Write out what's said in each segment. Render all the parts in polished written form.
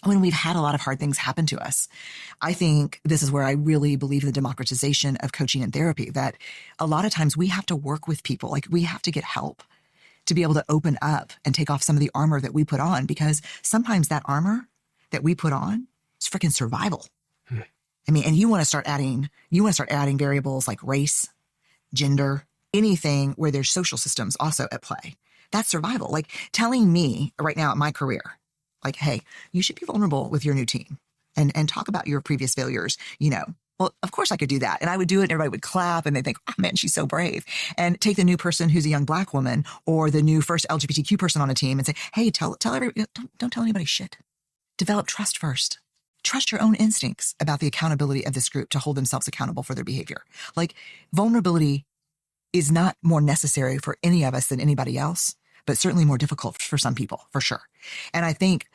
when we've had a lot of hard things happen to us. I think this is where I really believe in the democratization of coaching and therapy, that a lot of times we have to work with people. Like, we have to get help to be able to open up and take off some of the armor that we put on, because sometimes that armor that we put on is freaking survival. I mean, and you want to start adding variables like race, gender, anything where there's social systems also at play. That's survival. Like, telling me right now at my career, like, hey, you should be vulnerable with your new team and talk about your previous failures, Well, of course I could do that. And I would do it and everybody would clap and they'd think, oh man, she's so brave. And take the new person who's a young Black woman or the new first LGBTQ person on a team and say, hey, tell everybody, don't tell anybody shit. Develop trust first. Trust your own instincts about the accountability of this group to hold themselves accountable for their behavior. Like, vulnerability is not more necessary for any of us than anybody else, but certainly more difficult for some people, for sure. And I think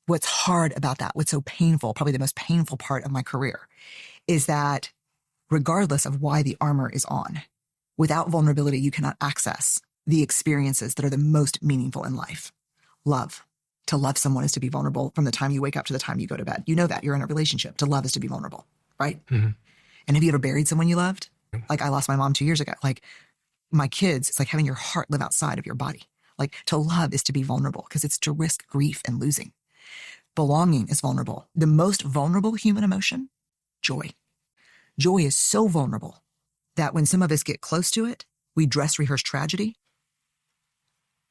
what's hard about that, what's so painful, probably the most painful part of my career, is that regardless of why the armor is on, without vulnerability, you cannot access the experiences that are the most meaningful in life. Love. To love someone is to be vulnerable from the time you wake up to the time you go to bed. You know that. You're in a relationship. To love is to be vulnerable, right? Mm-hmm. And have you ever buried someone you loved? Like, I lost my mom 2 years ago. Like, my kids, it's like having your heart live outside of your body. Like, to love is to be vulnerable because it's to risk grief and losing. Belonging is vulnerable. The most vulnerable human emotion, joy. Joy is so vulnerable that when some of us get close to it, we dress rehearse tragedy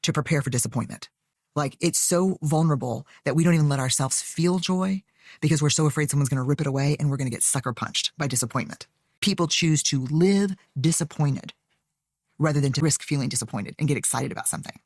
to prepare for disappointment. Like, it's so vulnerable that we don't even let ourselves feel joy because we're so afraid someone's going to rip it away and we're going to get sucker punched by disappointment. People choose to live disappointed rather than to risk feeling disappointed and get excited about something.